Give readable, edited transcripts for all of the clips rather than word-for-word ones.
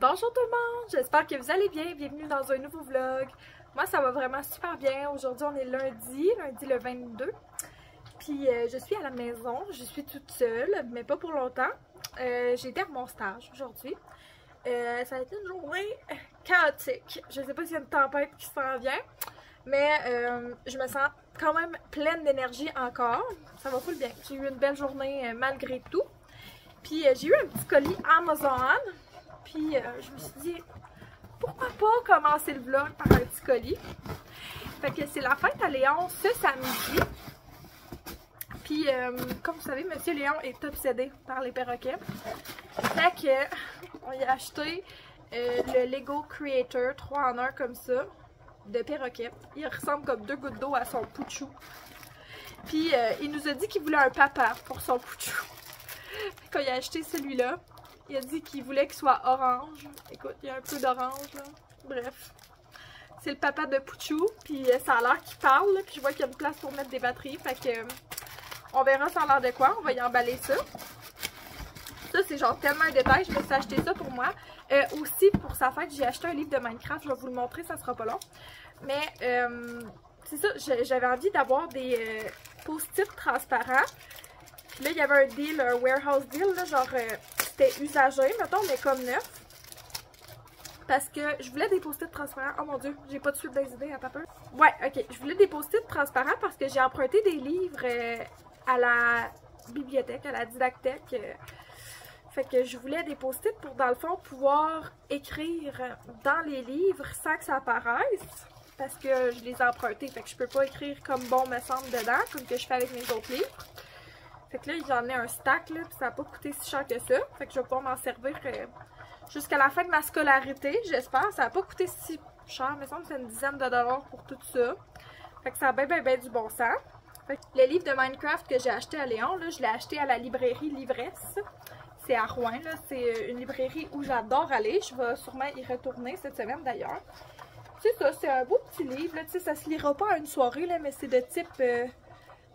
Bonjour tout le monde, j'espère que vous allez bien, bienvenue dans un nouveau vlog. Moi ça va vraiment super bien, aujourd'hui on est lundi le 22. Puis je suis à la maison, je suis toute seule, mais pas pour longtemps. J'ai été à mon stage aujourd'hui. Ça a été une journée chaotique, je sais pas s'il y a une tempête qui s'en vient, mais je me sens quand même pleine d'énergie encore, ça va full bien. J'ai eu une belle journée malgré tout. Puis j'ai eu un petit colis Amazon. Puis je me suis dit, pourquoi pas commencer le vlog par un petit colis. Fait que c'est la fête à Léon ce samedi. Puis comme vous savez, Monsieur Léon est obsédé par les perroquets. Fait que on y a acheté le Lego Creator 3 en 1 comme ça, de perroquet. Il ressemble comme deux gouttes d'eau à son pouchou. Puis il nous a dit qu'il voulait un papa pour son pouchou. Quand il a acheté celui-là, il a dit qu'il voulait qu'il soit orange. Écoute, il y a un peu d'orange là. Bref. C'est le papa de Pouchou. Puis ça a l'air qu'il parle. Là, puis je vois qu'il y a une place pour mettre des batteries. Fait que on verra ça a l'air de quoi. On va y emballer ça. Ça, c'est genre tellement un détail. Je me suis acheté ça pour moi. Aussi, pour sa fête, j'ai acheté un livre de Minecraft. Je vais vous le montrer, ça sera pas long. Mais c'est ça, j'avais envie d'avoir des post-it transparents. Puis là, il y avait un deal, un warehouse deal, là, genre c'était usagé, mettons, mais comme neuf. Parce que je voulais des post-it transparents. Oh mon dieu, j'ai pas de suite des idées, attends un peu. Ouais, ok, je voulais des post-it transparents parce que j'ai emprunté des livres à la bibliothèque, à la didactèque. Fait que je voulais des post-it pour, dans le fond, pouvoir écrire dans les livres sans que ça apparaisse. Parce que je les ai empruntés, fait que je peux pas écrire comme bon me semble dedans, comme que je fais avec mes autres livres. Fait que là, j'en ai un stack, là, puis ça n'a pas coûté si cher que ça. Fait que je vais pouvoir m'en servir jusqu'à la fin de ma scolarité, j'espère. Ça n'a pas coûté si cher, il me semble que c'est une dizaine de dollars pour tout ça. Fait que ça a bien du bon sens. Fait que le livre de Minecraft que j'ai acheté à Léon, là, je l'ai acheté à la librairie Livresse. C'est à Rouen, là. C'est une librairie où j'adore aller. Je vais sûrement y retourner cette semaine d'ailleurs. C'est ça, c'est un beau petit livre, là. Tu sais, ça se lira pas à une soirée, là, mais c'est de type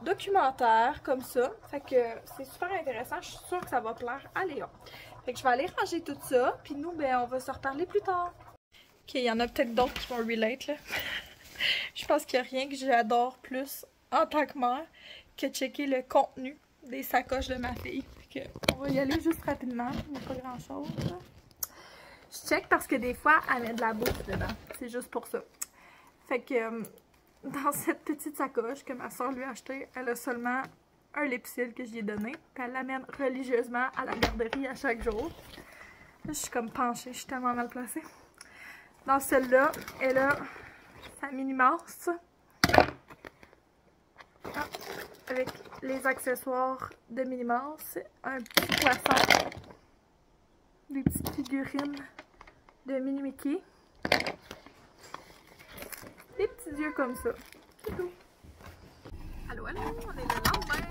documentaire comme ça, fait que c'est super intéressant, je suis sûre que ça va plaire à Léon. Fait que je vais aller ranger tout ça, puis nous, ben, on va se reparler plus tard. Ok, il y en a peut-être d'autres qui vont relate, là. Je pense qu'il n'y a rien que j'adore plus en tant que mère que checker le contenu des sacoches de ma fille. Fait que on va y aller juste rapidement, il n'y a pas grand-chose. Je check parce que des fois, elle met de la bouffe dedans, c'est juste pour ça. Fait que dans cette petite sacoche que ma soeur lui a achetée, elle a seulement un Lipsil que j'y ai donné. Puis elle l'amène religieusement à la garderie à chaque jour. Là, je suis comme penchée, je suis tellement mal placée. Dans celle-là, elle a sa mini-masse. Avec les accessoires de mini-masse. Un petit poisson. Des petites figurines de mini-Mickey. Des petits yeux comme ça. C'est tout. Allô, on est le lendemain.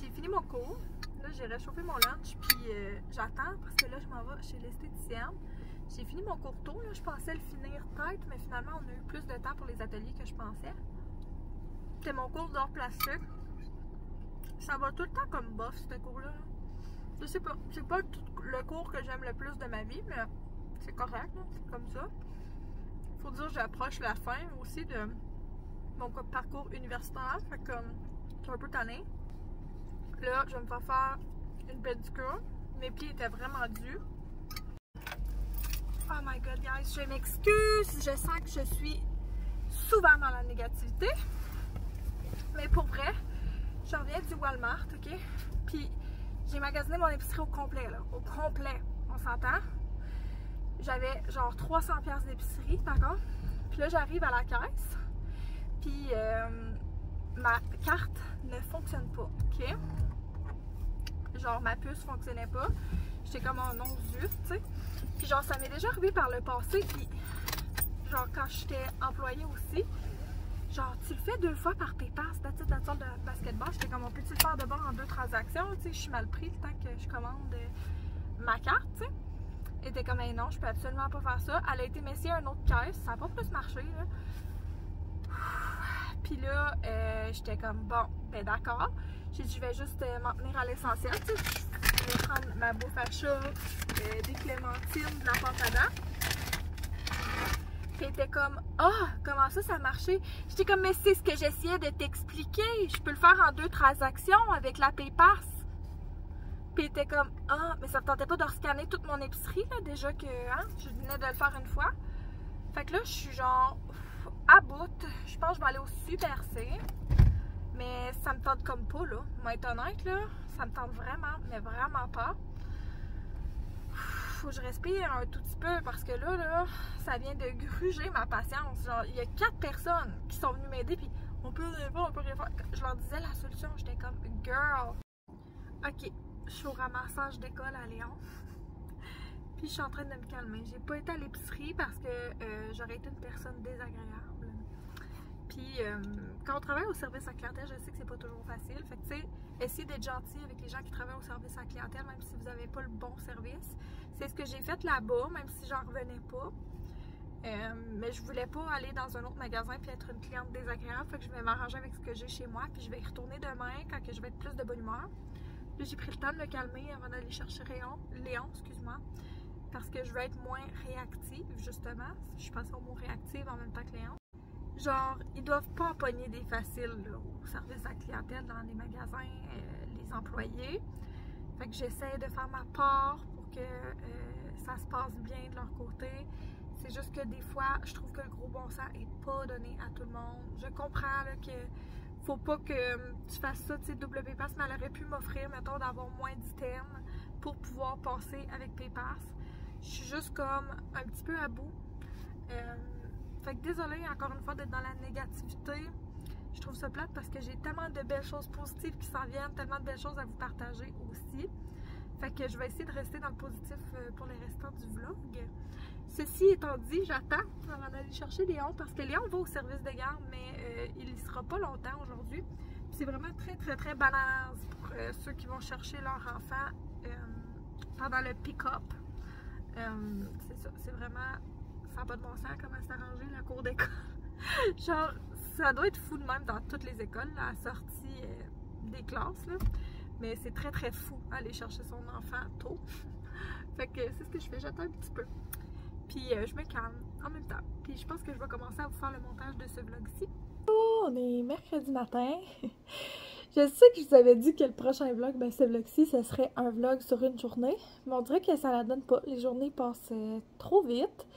J'ai fini mon cours. Là, j'ai réchauffé mon lunch. Puis j'attends parce que là, je m'en vais chez l'esthéticienne. J'ai fini mon cours tôt. Là, je pensais le finir tête, mais finalement, on a eu plus de temps pour les ateliers que je pensais. C'était mon cours d'art plastique. Ça va tout le temps comme bof, ce cours-là. Je sais pas. C'est pas le cours que j'aime le plus de ma vie, mais c'est correct. C'est comme ça. Faut dire que j'approche la fin aussi de mon parcours universitaire, fait que c'est un peu tanné. Là, je vais me faire une pédicure. Mes pieds étaient vraiment durs. Oh my god, guys, je m'excuse. Je sens que je suis souvent dans la négativité. Mais pour vrai, j'en viens du Walmart, ok? Puis j'ai magasiné mon épicerie au complet, là. Au complet, on s'entend? J'avais genre 300$ d'épicerie, d'accord? Puis là, j'arrive à la caisse. Puis ma carte ne fonctionne pas, ok? Genre, ma puce fonctionnait pas. J'étais comme en non zut, tu sais. Puis genre, ça m'est déjà arrivé par le passé. Puis genre, quand j'étais employée aussi, genre, tu le fais 2 fois par PayPal, c'est la sorte de basketball. J'étais comme, on peut-tu le faire de bord en 2 transactions? Tu sais, je suis mal pris le temps que je commande ma carte, tu sais. Elle était comme, hey, non, je peux absolument pas faire ça. Elle a été m'essayer une autre caisse, ça n'a pas plus marché, là. Puis là, j'étais comme, bon, ben d'accord. J'ai dit, je vais juste m'en tenir à l'essentiel, tu sais. allais prendre ma bouffe à chat, des clémentines, de la pâte à dents. Puis elle était comme « Ah, comment ça marchait? » J'étais comme « Mais c'est ce que j'essayais de t'expliquer. Je peux le faire en 2 transactions avec la PayPass. » Puis elle était comme « Ah, mais ça ne tentait pas de rescanner toute mon épicerie, là, déjà que je venais de le faire une fois. » Fait que là, je suis genre à bout. Je pense que je vais aller au Super C. Mais ça me tente comme pas, là. Moi, être honnête, là, ça me tente vraiment, mais vraiment pas. Faut que je respire un tout petit peu parce que là, ça vient de gruger ma patience. Genre, il y a 4 personnes qui sont venues m'aider, puis on peut rien faire, on peut rien faire. Je leur disais la solution, j'étais comme girl. Ok, je suis au ramassage d'école à Léon. Puis je suis en train de me calmer. J'ai pas été à l'épicerie parce que j'aurais été une personne désagréable. Puis quand on travaille au service à clientèle, je sais que c'est pas toujours facile. Fait que tu sais, essayez d'être gentil avec les gens qui travaillent au service à clientèle, même si vous n'avez pas le bon service. C'est ce que j'ai fait là-bas, même si j'en revenais pas. Mais je voulais pas aller dans un autre magasin puis être une cliente désagréable. Fait que je vais m'arranger avec ce que j'ai chez moi. Puis je vais y retourner demain quand que je vais être plus de bonne humeur. Là, j'ai pris le temps de me calmer avant d'aller chercher Léon, excuse-moi. Parce que je veux être moins réactive, justement. Je pense au mot réactive en même temps que Léon. Genre, ils doivent pas empoigner des faciles là, au service à la clientèle dans les magasins, les employés. Fait que j'essaie de faire ma part pour que ça se passe bien de leur côté. C'est juste que des fois, je trouve que le gros bon sens n'est pas donné à tout le monde. Je comprends là, que faut pas que tu fasses ça, tu sais, double PayPass, mais elle aurait pu m'offrir, mettons, d'avoir moins d'items pour pouvoir passer avec PayPass. Je suis juste comme un petit peu à bout. Fait que désolée encore une fois d'être dans la négativité. Je trouve ça plate parce que j'ai tellement de belles choses positives qui s'en viennent, tellement de belles choses à vous partager aussi. Fait que je vais essayer de rester dans le positif pour les restants du vlog. Ceci étant dit, j'attends avant d'aller chercher Léon parce que Léon va au service de garde, mais il y sera pas longtemps aujourd'hui. C'est vraiment très bananas pour ceux qui vont chercher leur enfant pendant le pick-up. C'est ça, c'est vraiment, ça n'a pas de bon sens comment c'est arrangé la cour d'école. Genre, ça doit être fou de même dans toutes les écoles, là, à la sortie des classes, là. Mais c'est très fou aller chercher son enfant tôt. Fait que c'est ce que je fais, j'attends un petit peu. Puis je me calme en même temps. Puis je pense que je vais commencer à vous faire le montage de ce vlog-ci. Oh, on est mercredi matin. Je sais que je vous avais dit que le prochain vlog, ben ce vlog-ci, ce serait un vlog sur une journée. Mais on dirait que ça la donne pas. Les journées passent trop vite.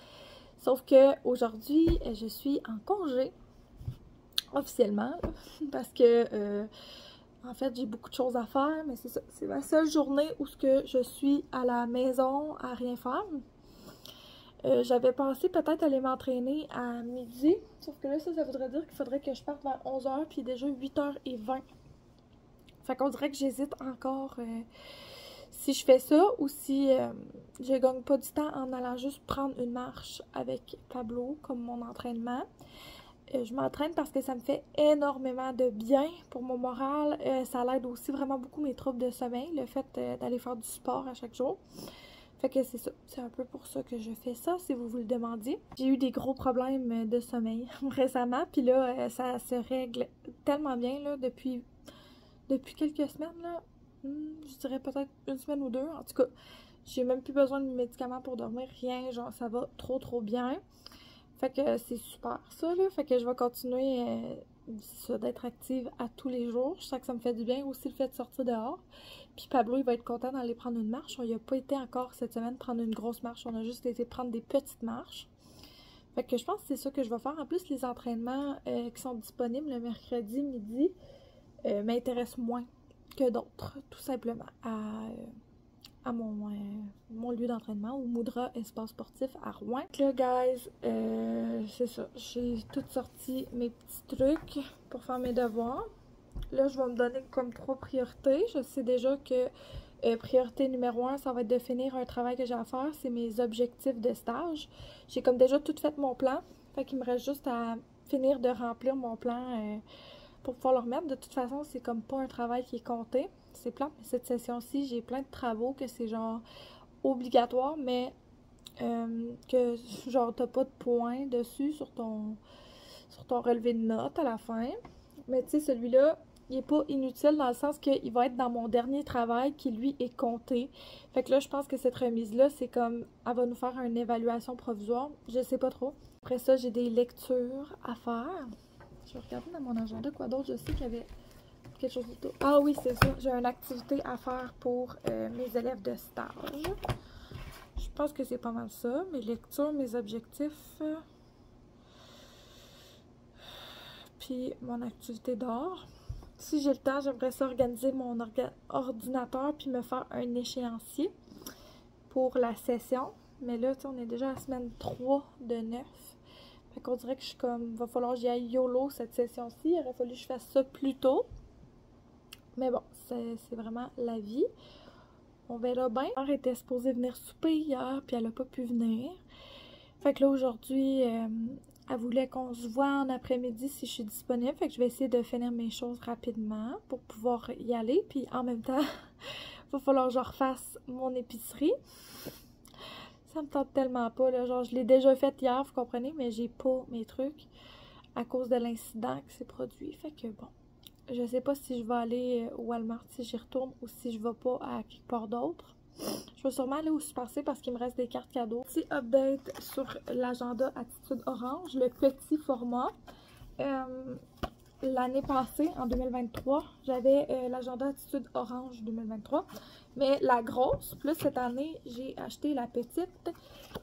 Sauf que aujourd'hui, je suis en congé. Officiellement. Parce que, en fait, j'ai beaucoup de choses à faire. Mais c'est ça. C'est ma seule journée où je suis à la maison à rien faire. J'avais pensé peut-être aller m'entraîner à midi. Sauf que là, ça voudrait dire qu'il faudrait que je parte vers 11h. Puis déjà 8h20. Fait qu'on dirait que j'hésite encore si je fais ça ou si je gagne pas du temps en allant juste prendre une marche avec Pablo comme mon entraînement. Je m'entraîne parce que ça me fait énormément de bien pour mon moral. Ça l'aide aussi vraiment beaucoup mes troubles de sommeil, le fait d'aller faire du sport à chaque jour. Fait que c'est ça, c'est un peu pour ça que je fais ça, si vous vous le demandiez. J'ai eu des gros problèmes de sommeil récemment, puis là, ça se règle tellement bien là, depuis quelques semaines, là, je dirais peut-être une semaine ou 2. En tout cas, j'ai même plus besoin de médicaments pour dormir, rien, genre ça va trop bien. Fait que c'est super ça, là. Fait que je vais continuer d'être active à tous les jours. Je sens que ça me fait du bien aussi le fait de sortir dehors. Puis Pablo, il va être content d'aller prendre une marche. On n'y a pas été encore cette semaine prendre une grosse marche. On a juste été prendre des petites marches. Fait que je pense que c'est ça que je vais faire. En plus, les entraînements qui sont disponibles le mercredi midi m'intéressent moins que d'autres, tout simplement, à mon lieu d'entraînement, au Moudra Espace Sportif à Rouen. Donc là, guys, c'est ça. J'ai tout sorti mes petits trucs pour faire mes devoirs. Là, je vais me donner comme 3 priorités. Je sais déjà que priorité numéro 1, ça va être de finir un travail que j'ai à faire. C'est mes objectifs de stage. J'ai comme déjà tout fait mon plan. Fait qu'il me reste juste à finir de remplir mon plan pour pouvoir le remettre. De toute façon, c'est comme pas un travail qui est compté. C'est plein. Cette session-ci, j'ai plein de travaux que c'est genre obligatoire, mais que genre t'as pas de points dessus sur ton relevé de notes à la fin. Mais tu sais, celui-là, il est pas inutile dans le sens qu'il va être dans mon dernier travail qui, lui, est compté. Fait que là, je pense que cette remise-là, c'est comme, elle va nous faire une évaluation provisoire. Je sais pas trop. Après ça, j'ai des lectures à faire. Je vais regarder dans mon agenda quoi d'autre. Je sais qu'il y avait quelque chose d'autre. Ah oui, c'est ça. J'ai une activité à faire pour mes élèves de stage. Je pense que c'est pas mal ça. Mes lectures, mes objectifs. Puis mon activité dehors. Si j'ai le temps, j'aimerais ça organiser mon ordinateur puis me faire un échéancier pour la session. Mais là, tu sais, on est déjà à la semaine 3 de 9. Fait qu'on dirait que je suis comme, va falloir que j'y aille YOLO cette session-ci. Il aurait fallu que je fasse ça plus tôt. Mais bon, c'est vraiment la vie. On verra bien. Ma mère était supposée venir souper hier, puis elle n'a pas pu venir. Fait que là, aujourd'hui, elle voulait qu'on se voit en après-midi si je suis disponible. Fait que je vais essayer de finir mes choses rapidement pour pouvoir y aller. Puis en même temps, il va falloir que je refasse mon épicerie. Ça me tente tellement pas, là. Genre, je l'ai déjà fait hier, vous comprenez, mais j'ai pas mes trucs à cause de l'incident qui s'est produit. Fait que bon, je sais pas si je vais aller au Walmart si j'y retourne ou si je vais pas à quelque part d'autre. Je vais sûrement aller au Super C parce qu'il me reste des cartes cadeaux. Petit update sur l'agenda Attitude Orange, le petit format. L'année passée, en 2023, j'avais l'agenda Attitude Orange 2023. Mais la grosse, plus cette année, j'ai acheté la petite.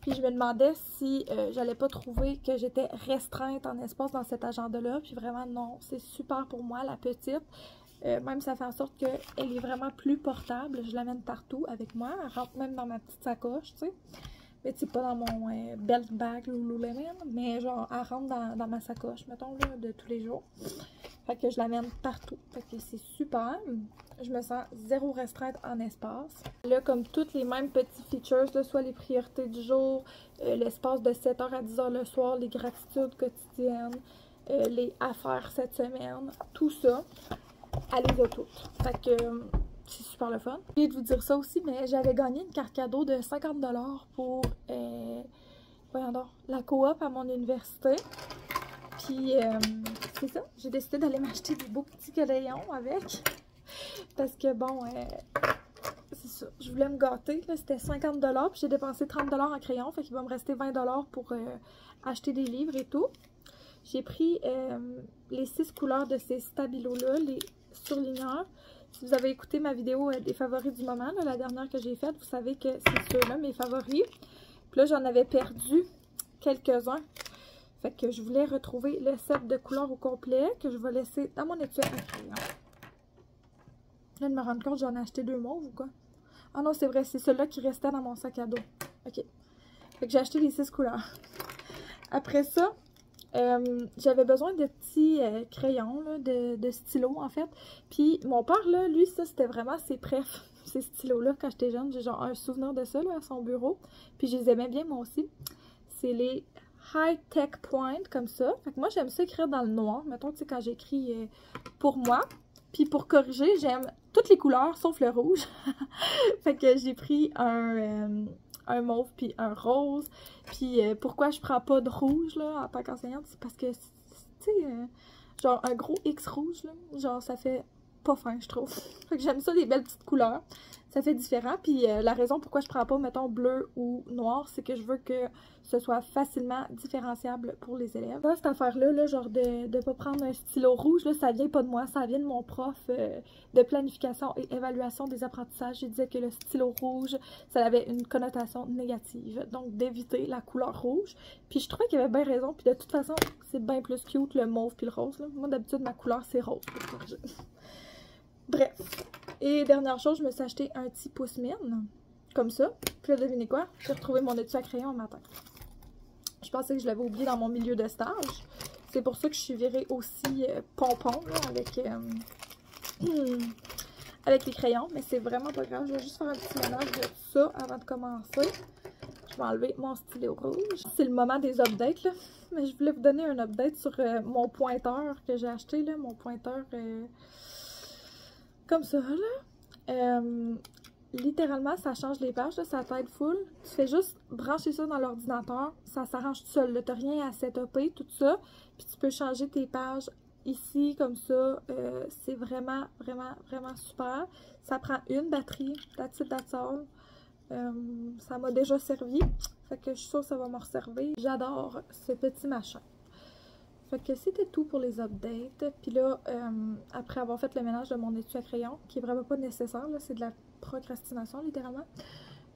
Puis je me demandais si j'allais pas trouver que j'étais restreinte en espace dans cet agenda-là. Puis vraiment, non, c'est super pour moi, la petite. Même ça fait en sorte qu'elle est vraiment plus portable. Je l'amène partout avec moi. Elle rentre même dans ma petite sacoche, tu sais. Mais tu sais, pas dans mon belt bag Lululemon, mais genre, elle rentre dans ma sacoche, mettons, là, de tous les jours. Fait que je l'amène partout. Fait que c'est super. Je me sens zéro restreinte en espace. Là, comme toutes les mêmes petits features, là, soit les priorités du jour, l'espace de 7h à 10h le soir, les gratitudes quotidiennes, les affaires cette semaine, tout ça, elle les a toutes. Fait que c'est super le fun. J'ai oublié de vous dire ça aussi, mais j'avais gagné une carte cadeau de 50$ pour voyons donc, la coop à mon université. Puis c'est ça, j'ai décidé d'aller m'acheter des beaux petits crayons avec. Parce que bon, c'est ça, je voulais me gâter. C'était 50$, puis j'ai dépensé 30$ en crayon. Fait qu'il va me rester 20$ pour acheter des livres et tout. J'ai pris les 6 couleurs de ces stabilos-là, les surligneurs. Si vous avez écouté ma vidéo des favoris du moment, là, la dernière que j'ai faite, vous savez que c'est ceux-là, mes favoris. Puis là, j'en avais perdu quelques-uns. Fait que je voulais retrouver le set de couleurs au complet que je vais laisser dans mon étui à crayon. Je viens de me rendre compte, j'en ai acheté 2 mauves ou quoi? Ah non, c'est vrai, c'est ceux-là qui restaient dans mon sac à dos. Ok. Fait que j'ai acheté les 6 couleurs. Après ça, j'avais besoin de petits crayons, là, de stylos en fait. Puis mon père, là, lui, ça c'était vraiment ses préf, ces stylos-là quand j'étais jeune. J'ai genre un souvenir de ça là, à son bureau. Puis je les aimais bien moi aussi. C'est les High Tech Point comme ça. Fait que moi j'aime ça écrire dans le noir. Mettons, tu sais, quand j'écris pour moi. Puis pour corriger, j'aime toutes les couleurs sauf le rouge. Fait que j'ai pris un mauve puis un rose. Puis pourquoi je prends pas de rouge là en tant qu'enseignante, c'est parce que, tu sais, genre un gros X rouge là, genre ça fait pas fin je trouve. Fait que j'aime ça, les belles petites couleurs. Ça fait différent. Puis la raison pourquoi je prends pas, mettons, bleu ou noir, c'est que je veux que ce soit facilement différenciable pour les élèves. Là, cette affaire-là, là, genre de pas prendre un stylo rouge, là, ça vient pas de moi, ça vient de mon prof de planification et évaluation des apprentissages. Il disait que le stylo rouge, ça avait une connotation négative. Donc, d'éviter la couleur rouge. Puis je trouvais qu'il avait bien raison. Puis de toute façon, c'est bien plus cute le mauve puis le rose. Là. Moi, d'habitude, ma couleur, c'est rose. Bref. Et dernière chose, je me suis acheté un petit pouce-mine. Comme ça. Puis là, devinez quoi? J'ai retrouvé mon étui à crayon un matin. Je pensais que je l'avais oublié dans mon milieu de stage. C'est pour ça que je suis virée aussi pompon là, avec les crayons. Mais c'est vraiment pas grave. Je vais juste faire un petit ménage de tout ça avant de commencer. Je vais enlever mon stylo rouge. C'est le moment des updates, là. Mais je voulais vous donner un update sur mon pointeur que j'ai acheté, là. Mon pointeur comme ça, là. Littéralement, ça change les pages, là, ça t'aide full. Tu fais juste brancher ça dans l'ordinateur, ça s'arrange tout seul. Tu n'as rien à setuper, tout ça. Puis tu peux changer tes pages ici, comme ça, c'est vraiment super. Ça prend une batterie, that's it, that's all. Ça m'a déjà servi, fait que je suis sûre que ça va me resservir. J'adore ce petit machin. Fait que c'était tout pour les updates. Puis là, après avoir fait le ménage de mon étui à crayon, qui est vraiment pas nécessaire, c'est de la procrastination littéralement,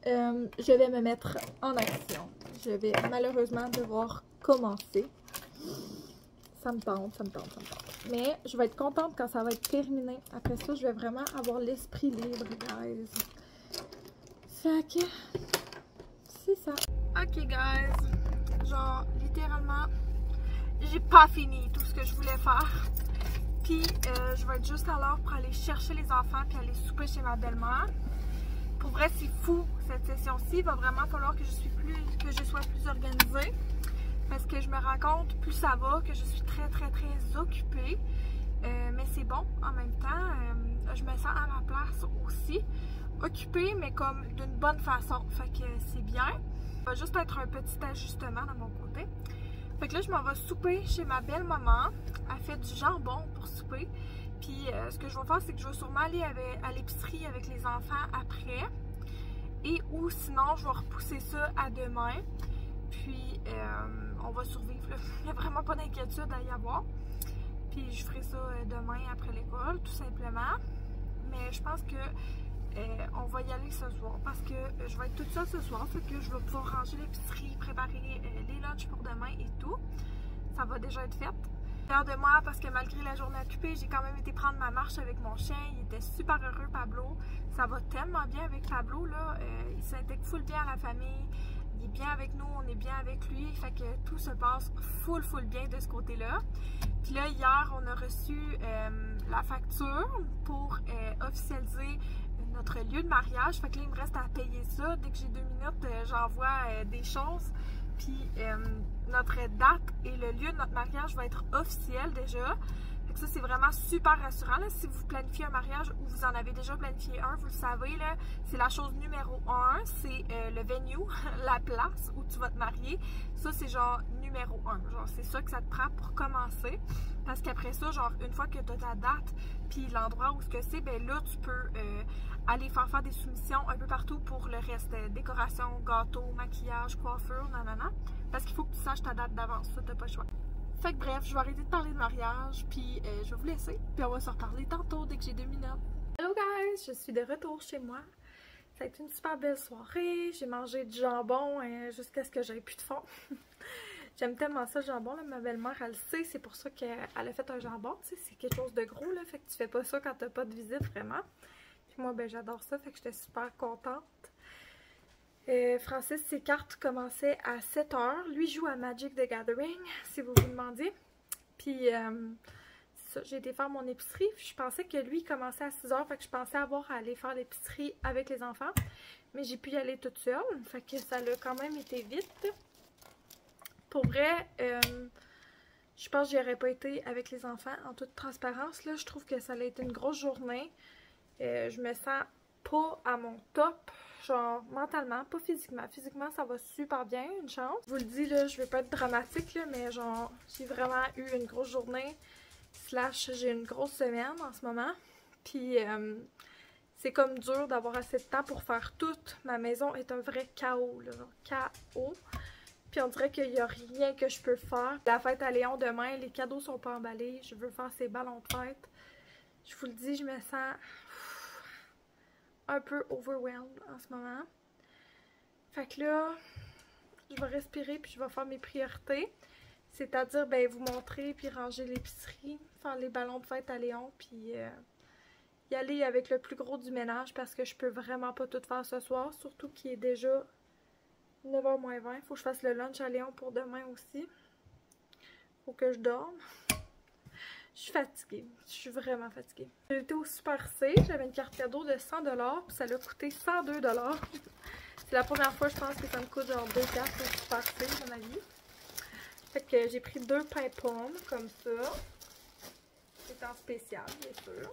je vais me mettre en action. Je vais malheureusement devoir commencer. Ça me tente. Mais je vais être contente quand ça va être terminé. Après ça, je vais vraiment avoir l'esprit libre, guys. Fait que c'est ça. Ok, guys. Genre, littéralement, j'ai pas fini tout ce que je voulais faire. Puis, je vais être juste à l'heure pour aller chercher les enfants puis aller souper chez ma belle-mère. Pour vrai, c'est fou cette session-ci. Il va vraiment falloir que je sois plus organisée. Parce que je me rends compte, plus ça va, que je suis très occupée. Mais c'est bon en même temps. Je me sens à ma place aussi. Occupée, mais comme d'une bonne façon. Fait que c'est bien. Ça va juste être un petit ajustement de mon côté. Fait que là, je m'en vais souper chez ma belle-maman. Elle fait du jambon pour souper. Puis ce que je vais faire, c'est que je vais sûrement aller à l'épicerie avec les enfants après. Et ou sinon, je vais repousser ça à demain. Puis on va survivre. Là. Il n'y a vraiment pas d'inquiétude à y avoir. Puis je ferai ça demain après l'école, tout simplement. Mais je pense que on va y aller ce soir parce que je vais être toute seule ce soir. Fait que je vais pouvoir ranger l'épicerie, préparer les lunchs pour demain et tout. Ça va déjà être fait. Fière de moi parce que malgré la journée occupée, j'ai quand même été prendre ma marche avec mon chien. Il était super heureux, Pablo. Ça va tellement bien avec Pablo, là. Il s'intègre full bien à la famille. Il est bien avec nous, on est bien avec lui. Fait que tout se passe full bien de ce côté-là. Puis là, hier, on a reçu la facture pour officialiser notre lieu de mariage. Fait que là, il me reste à payer ça. Dès que j'ai 2 minutes, j'envoie des choses. Puis notre date et le lieu de notre mariage va être officiel déjà. Fait que ça, c'est vraiment super rassurant. Là. Si vous planifiez un mariage ou vous en avez déjà planifié un, vous le savez, c'est la chose numéro 1. C'est le venue, la place où tu vas te marier. Ça, c'est genre numéro 1. Genre, c'est ça que ça te prend pour commencer. Parce qu'après ça, genre, une fois que tu as ta date puis l'endroit où ce que c'est, ben là, tu peux aller faire des soumissions un peu partout pour le reste. Décoration, gâteau, maquillage, coiffure, nanana. Parce qu'il faut que tu saches ta date d'avance. Ça, t'as pas le choix. Fait que bref, je vais arrêter de parler de mariage, puis je vais vous laisser. Puis on va se reparler tantôt dès que j'ai 2 minutes. Hello guys, je suis de retour chez moi. Ça a été une super belle soirée. J'ai mangé du jambon jusqu'à ce que j'aie plus de fond. J'aime tellement ça le jambon, là. Ma belle-mère, elle le sait, c'est pour ça qu'elle a fait un jambon. Tu sais, c'est quelque chose de gros, là, fait que tu fais pas ça quand t'as pas de visite, vraiment. Puis moi, ben j'adore ça, fait que j'étais super contente. Francis, ses cartes commençaient à 7 h. Lui joue à Magic the Gathering, si vous vous demandiez. Puis, j'ai été faire mon épicerie. Je pensais que lui commençait à 6 h, fait que je pensais avoir à aller faire l'épicerie avec les enfants. Mais j'ai pu y aller toute seule, fait que ça a quand même été vite. Pour vrai, je pense que j'y aurais pas été avec les enfants en toute transparence. Là, je trouve que ça a été une grosse journée. Je me sens pas à mon top. Genre, mentalement, pas physiquement. Physiquement, ça va super bien, une chance. Je vous le dis, là, je vais pas être dramatique, là, mais genre, j'ai vraiment eu une grosse journée. Slash, j'ai une grosse semaine en ce moment. Puis, c'est comme dur d'avoir assez de temps pour faire tout. Ma maison est un vrai chaos, là, genre, chaos. Puis on dirait qu'il n'y a rien que je peux faire. La fête à Léon demain, les cadeaux sont pas emballés. Je veux faire ses ballons de fête. Je vous le dis, je me sens un peu overwhelmed en ce moment. Fait que là, je vais respirer puis je vais faire mes priorités. C'est-à-dire, ben, vous montrer puis ranger l'épicerie, faire les ballons de fête à Léon puis y aller avec le plus gros du ménage parce que je peux vraiment pas tout faire ce soir. Surtout qu'il est déjà 9 h moins 20. Faut que je fasse le lunch à Léon pour demain aussi. Faut que je dorme. Je suis fatiguée. Je suis vraiment fatiguée. J'étais au Super C. J'avais une carte cadeau de 100 $. Puis ça l'a coûté 102 $. C'est la première fois, je pense, que ça me coûte genre 2 cartes au Super C dans ma vie. Fait que j'ai pris 2 pains pommes comme ça. C'est en spécial, bien sûr.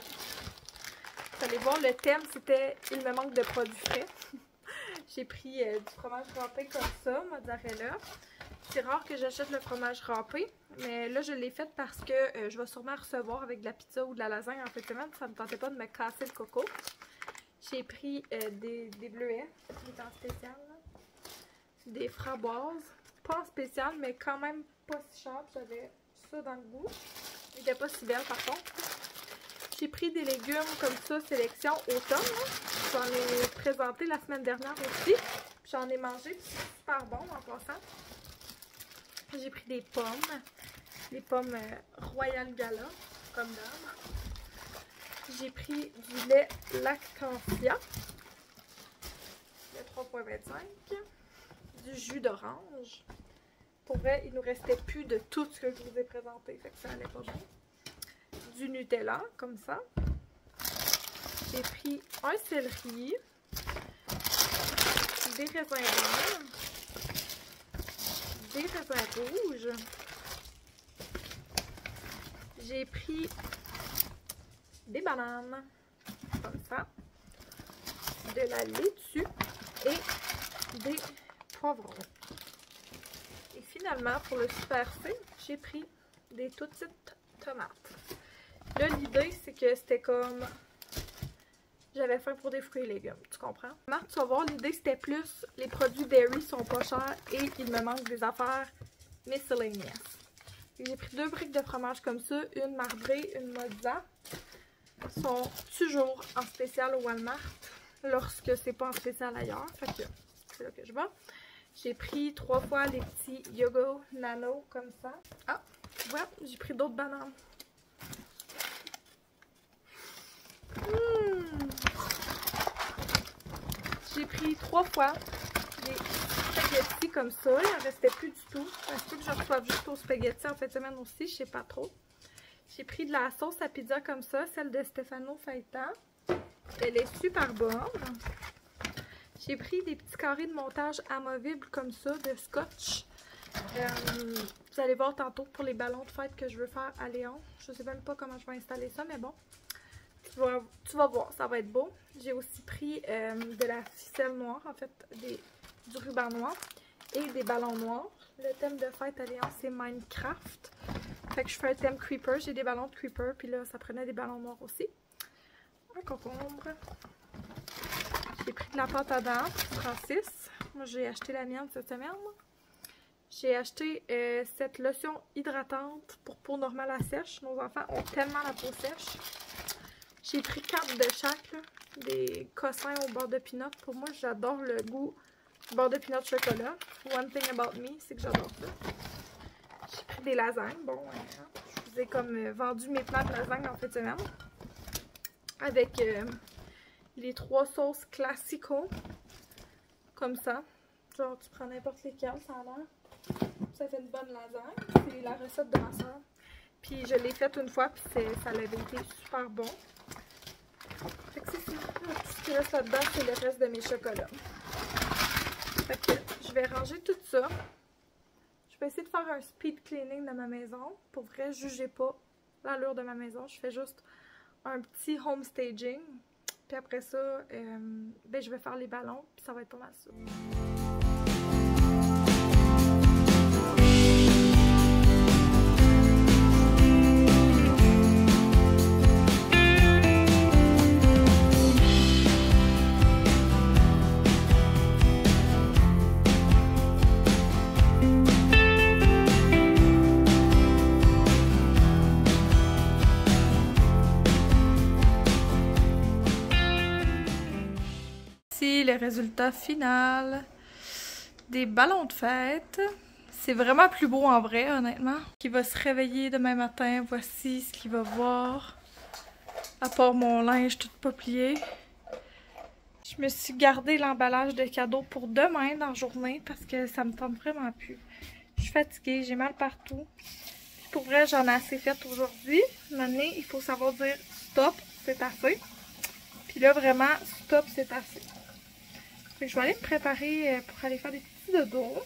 Vous allez voir, le thème, c'était « Il me manque de produits frais ». J'ai pris du fromage râpé comme ça, mozzarella. C'est rare que j'achète le fromage râpé, mais là je l'ai fait parce que je vais sûrement recevoir avec de la pizza ou de la lasagne en fin de semaine. Ça me tentait pas de me casser le coco. J'ai pris des bleuets, qui est en spécial. Des framboises, pas en spécial, mais quand même pas si cher. J'avais ça dans le goût. Il était pas si belle par contre. J'ai pris des légumes comme ça, sélection automne. J'en ai présenté la semaine dernière aussi. J'en ai mangé, c'est super bon en passant. J'ai pris des pommes Royal Gala, comme d'hab. J'ai pris du lait Lactantia, de 3,25 $. Du jus d'orange. Pour vrai, il nous restait plus de tout ce que je vous ai présenté, fait que ça allait pas bien. Du Nutella, comme ça. J'ai pris un céleri, des raisins verts, des raisins rouges. J'ai pris des bananes, comme ça, de la laitue et des poivrons. Et finalement, pour le super C, j'ai pris des toutes petites tomates. Là, l'idée, c'est que c'était comme... J'avais faim pour des fruits et légumes, tu comprends? Maintenant, tu vas voir, l'idée, c'était plus... Les produits dairy sont pas chers et il me manque des affaires miscellaneous. J'ai pris 2 briques de fromage comme ça, une marbrée, une mozza. Ils sont toujours en spécial au Walmart lorsque c'est pas en spécial ailleurs. Fait que c'est là que je vais. J'ai pris 3 fois les petits Yogo Nano comme ça. Ah, tu vois, j'ai pris d'autres bananes. J'ai pris 3 fois des spaghettis comme ça. Il en restait plus du tout. Est-ce que je reçois juste aux spaghettis en fin de semaine aussi? Je sais pas trop. J'ai pris de la sauce à pizza comme ça, celle de Stefano Faita. Elle est super bonne. J'ai pris des petits carrés de montage amovibles comme ça, de scotch. Vous allez voir tantôt pour les ballons de fête que je veux faire à Léon. Je sais même pas comment je vais installer ça, mais bon. Tu vas voir, ça va être beau. J'ai aussi pris de la ficelle noire, en fait, du ruban noir et des ballons noirs. Le thème de fête à Léon, c'est Minecraft. Fait que je fais un thème Creeper. J'ai des ballons de Creeper, puis là, ça prenait des ballons noirs aussi. Un concombre. J'ai pris de la pâte à dents, Francis. Moi, j'ai acheté la mienne cette semaine. J'ai acheté cette lotion hydratante pour peau normale à sèche. Nos enfants ont tellement la peau sèche. J'ai pris 4 de chaque, là. Des cossins au beurre de pinot. Pour moi, j'adore le goût du beurre de pinot chocolat. One thing about me, c'est que j'adore ça. J'ai pris des lasagnes. Bon, je vous ai comme vendu mes plats de lasagne en fin de semaine. Avec les 3 sauces classico. Comme ça. Genre, tu prends n'importe lesquelles, ça a l'air. Ça fait une bonne lasagne. C'est la recette de ma soeur. Puis je l'ai faite une fois, puis ça avait été super bon. Fait que c'est ça. Tout ce qui reste là-dedans, c'est le reste de mes chocolats. Fait que je vais ranger tout ça. Je vais essayer de faire un speed cleaning de ma maison. Pour vrai, jugez pas l'allure de ma maison. Je fais juste un petit home staging. Puis après ça, ben, je vais faire les ballons. Puis ça va être pas mal ça. Le résultat final des ballons de fête. C'est vraiment plus beau en vrai, honnêtement. Qui va se réveiller demain matin, voici ce qu'il va voir. À part mon linge tout pas plié. Je me suis gardé l'emballage de cadeaux pour demain dans la journée parce que ça me tente vraiment plus. Je suis fatiguée, j'ai mal partout. Puis pour vrai, j'en ai assez fait aujourd'hui. Maintenant, il faut savoir dire stop, c'est assez. Puis là, vraiment, stop, c'est assez. Je vais aller me préparer pour aller faire des petits dodos.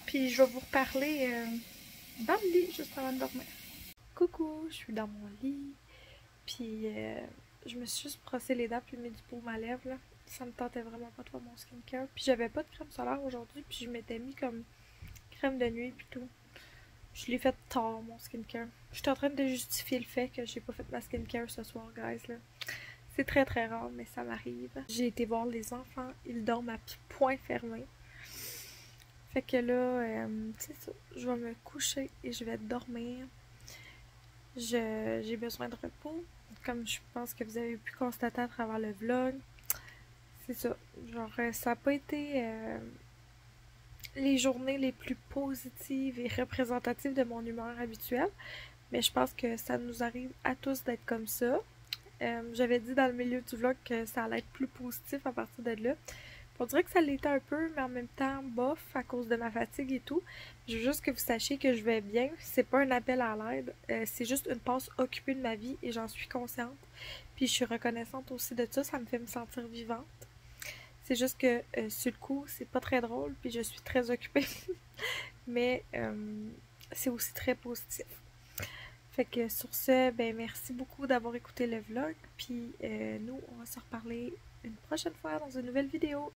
Puis je vais vous reparler dans le lit juste avant de dormir. Coucou, je suis dans mon lit. Puis je me suis juste brossé les dents puis mis du baume à lèvres. Là. Ça me tentait vraiment pas de faire mon skincare. Puis j'avais pas de crème solaire aujourd'hui. Puis je m'étais mis comme crème de nuit puis tout. Je l'ai fait tard, mon skincare. Je suis en train de justifier le fait que j'ai pas fait ma skincare ce soir, guys, là. C'est très très rare, mais ça m'arrive. J'ai été voir les enfants, ils dorment à point fermé. Fait que là, c'est ça, je vais me coucher et je vais dormir. J'ai besoin de repos, comme je pense que vous avez pu constater à travers le vlog. C'est ça, genre ça n'a pas été les journées les plus positives et représentatives de mon humeur habituelle, mais je pense que ça nous arrive à tous d'être comme ça. J'avais dit dans le milieu du vlog que ça allait être plus positif à partir de là. On dirait que ça l'était un peu, mais en même temps, bof, à cause de ma fatigue et tout. Je veux juste que vous sachiez que je vais bien. C'est pas un appel à l'aide. C'est juste une passe occupée de ma vie et j'en suis consciente. Puis je suis reconnaissante aussi de ça. Ça me fait me sentir vivante. C'est juste que sur le coup, c'est pas très drôle. Puis je suis très occupée. Mais c'est aussi très positif. Fait que sur ce, ben merci beaucoup d'avoir écouté le vlog. Puis nous, on va se reparler une prochaine fois dans une nouvelle vidéo.